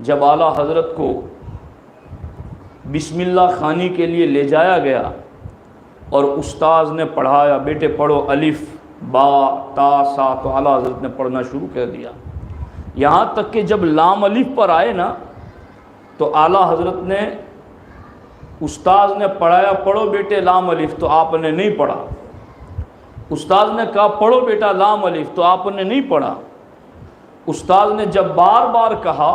جب اعلیٰ حضرت کو بسم اللہ خوانی کے لیے لے جایا گیا اور استاذ نے پڑھایا، بیٹے پڑھو الف با تا سا، تو اعلیٰ حضرت نے پڑھنا شروع کر دیا، یہاں تک کہ جب لام الف پر آئے نا تو اعلیٰ حضرت نے، استاذ نے پڑھایا پڑھو بیٹے لام الف، تو آپ نے نہیں پڑھا، استاذ نے کہا پڑھو بیٹا لام الف، تو آپ نے نہیں پڑھا، استاذ نے جب بار بار کہا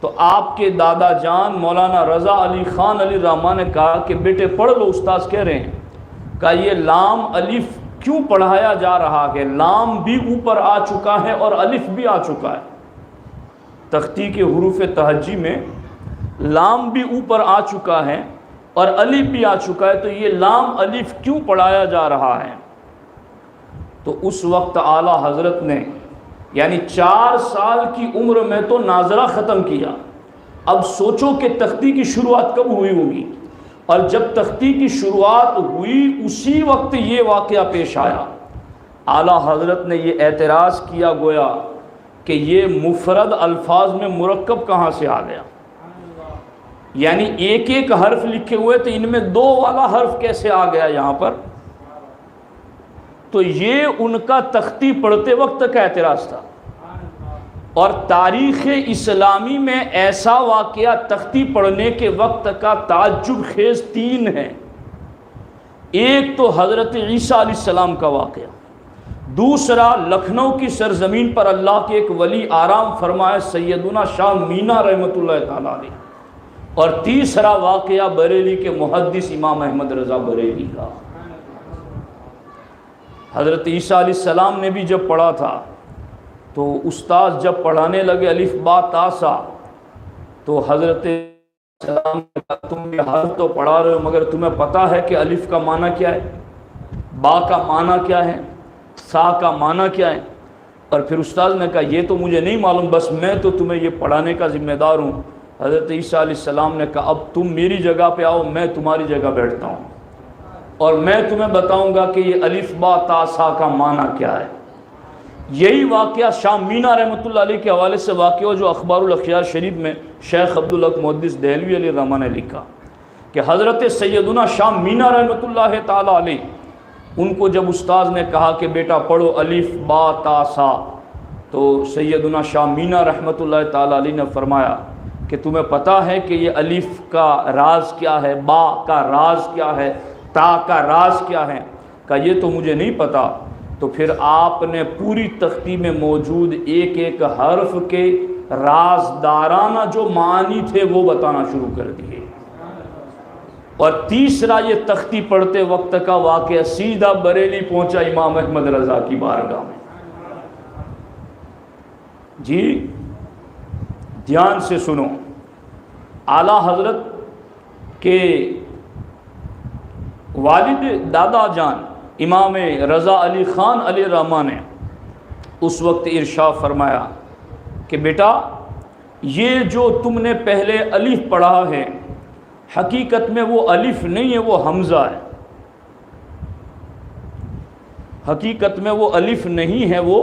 تو آپ کے دادا جان مولانا رضا علی خان علی رحمٰ نے کہا کہ بیٹے پڑھ لو، استاذ کہہ رہے ہیں، کہا یہ لام الف کیوں پڑھایا جا رہا ہے؟ لام بھی اوپر آ چکا ہے اور الف بھی آ چکا ہے، تختی کے حروف تہجی میں لام بھی اوپر آ چکا ہے اور الف بھی آ چکا ہے، تو یہ لام الف کیوں پڑھایا جا رہا ہے؟ تو اس وقت اعلیٰ حضرت نے، یعنی 4 سال کی عمر میں تو ناظرہ ختم کیا، اب سوچو کہ تختی کی شروعات کب ہوئی ہوگی، اور جب تختی کی شروعات ہوئی اسی وقت یہ واقعہ پیش آیا۔ اعلیٰ حضرت نے یہ اعتراض کیا گویا کہ یہ مفرد الفاظ میں مرکب کہاں سے آ گیا، یعنی ایک ایک حرف لکھے ہوئے تو ان میں 2 والا حرف کیسے آ گیا یہاں پر؟ تو یہ ان کا تختی پڑھتے وقت کا اعتراض تھا، اور تاریخ اسلامی میں ایسا واقعہ تختی پڑھنے کے وقت کا تعجب خیز 3 ہے۔ ایک تو حضرت عیسیٰ علیہ السلام کا واقعہ، دوسرا لکھنؤ کی سرزمین پر اللہ کے ایک ولی آرام فرمائے سیدنا شاہ مینا رحمۃ اللہ تعالیٰ علیہ، اور تیسرا واقعہ بریلی کے محدث امام احمد رضا بریلی کا۔ حضرت عیسیٰ علیہ السلام نے بھی جب پڑھا تھا تو استاذ جب پڑھانے لگے الف با تا سا، تو حضرت السلام نے کہا تم یہ حرف تو پڑھا رہے ہو مگر تمہیں پتہ ہے کہ الف کا معنی کیا ہے، با کا معنی کیا ہے، سا کا معنی کیا ہے؟ اور پھر استاذ نے کہا یہ تو مجھے نہیں معلوم، بس میں تو تمہیں یہ پڑھانے کا ذمہ دار ہوں۔ حضرت عیسیٰ علیہ السلام نے کہا اب تم میری جگہ پہ آؤ، میں تمہاری جگہ بیٹھتا ہوں اور میں تمہیں بتاؤں گا کہ یہ الف با تا سا کا معنی کیا ہے۔ یہی واقعہ شاہ مینا رحمۃ اللہ علیہ کے حوالے سے واقعہ ہو جو اخبار الاخیار شریف میں شیخ عبدالحق محدث دہلوی علیہ رحمٰ نے لکھا کہ حضرت سیدنا شاہ مینا رحمۃ اللہ تعالیٰ علیہ، ان کو جب استاذ نے کہا کہ بیٹا پڑھو الف با تا سا، تو سیدنا شاہ مینا رحمۃ اللہ تعالیٰ علیہ نے فرمایا کہ تمہیں پتہ ہے کہ یہ الف کا راز کیا ہے، با کا راز کیا ہے، تا کا راز کیا ہے؟ کہا یہ تو مجھے نہیں پتا۔ تو پھر آپ نے پوری تختی میں موجود ایک ایک حرف کے رازدارانہ جو معنی تھے وہ بتانا شروع کر دیے، اور تیسرا یہ تختی پڑھتے وقت کا واقعہ سیدھا بریلی پہنچا امام احمد رضا کی بارگاہ میں۔ جی دھیان سے سنو، اعلیٰ حضرت کے والد دادا جان امام رضا علی خان علی رحمٰ نے اس وقت ارشاد فرمایا کہ بیٹا یہ جو تم نے پہلے الف پڑھا ہے حقیقت میں وہ الف نہیں ہے، وہ حمزہ ہے، حقیقت میں وہ الف نہیں ہے، وہ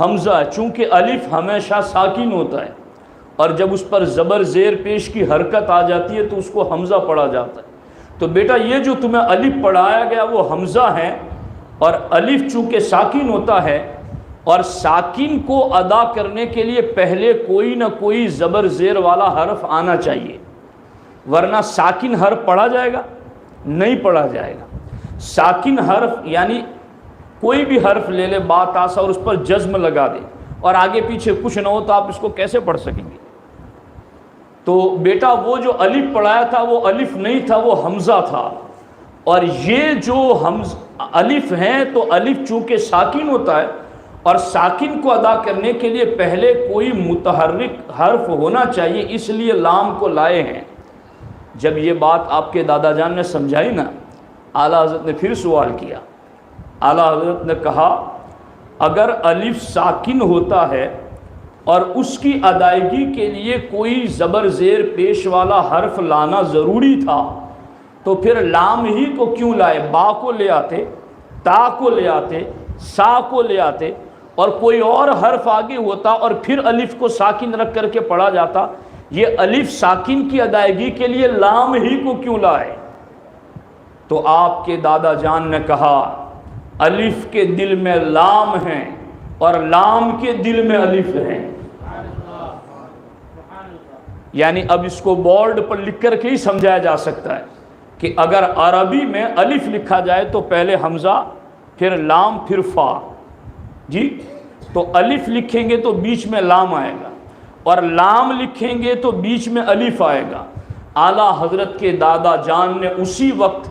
حمزہ ہے، چونکہ الف ہمیشہ ساکن ہوتا ہے اور جب اس پر زبر زیر پیش کی حرکت آ جاتی ہے تو اس کو حمزہ پڑھا جاتا ہے۔ تو بیٹا یہ جو تمہیں الف پڑھایا گیا وہ حمزہ ہے، اور الف چونکہ ساکن ہوتا ہے اور ساکن کو ادا کرنے کے لیے پہلے کوئی نہ کوئی زبر زیر والا حرف آنا چاہیے، ورنہ ساکن حرف پڑھا جائے گا؟ نہیں پڑھا جائے گا۔ ساکن حرف یعنی کوئی بھی حرف لے لے با تا سا اور اس پر جزم لگا دے اور آگے پیچھے کچھ نہ ہو تو آپ اس کو کیسے پڑھ سکیں گے؟ تو بیٹا وہ جو الف پڑھایا تھا وہ الف نہیں تھا، وہ حمزہ تھا، اور یہ جو الف ہیں تو الف چونکہ ساکن ہوتا ہے اور ساکن کو ادا کرنے کے لیے پہلے کوئی متحرک حرف ہونا چاہیے، اس لیے لام کو لائے ہیں۔ جب یہ بات آپ کے دادا جان نے سمجھائی نا، اعلیٰ حضرت نے پھر سوال کیا۔ اعلیٰ حضرت نے کہا اگر الف ساکن ہوتا ہے اور اس کی ادائیگی کے لیے کوئی زبر زیر پیش والا حرف لانا ضروری تھا تو پھر لام ہی کو کیوں لائے؟ با کو لے آتے، تا کو لے آتے، سا کو لے آتے، اور کوئی اور حرف آگے ہوتا اور پھر الف کو ساکن رکھ کر کے پڑھا جاتا، یہ الف ساکن کی ادائیگی کے لیے لام ہی کو کیوں لائے؟ تو آپ کے دادا جان نے کہا الف کے دل میں لام ہیں اور لام کے دل میں الف ہیں۔ یعنی اب اس کو بورڈ پر لکھ کر کے ہی سمجھایا جا سکتا ہے کہ اگر عربی میں الف لکھا جائے تو پہلے حمزہ، پھر لام، پھر فا، جی تو الف لکھیں گے تو بیچ میں لام آئے گا، اور لام لکھیں گے تو بیچ میں الف آئے گا۔ اعلیٰ حضرت کے دادا جان نے اسی وقت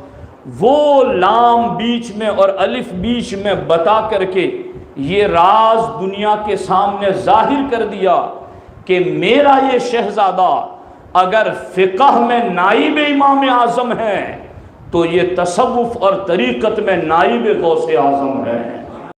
وہ لام بیچ میں اور الف بیچ میں بتا کر کے یہ راز دنیا کے سامنے ظاہر کر دیا کہ میرا یہ شہزادہ اگر فقہ میں نائب امام اعظم ہے تو یہ تصوف اور طریقت میں نائب غوث اعظم ہے۔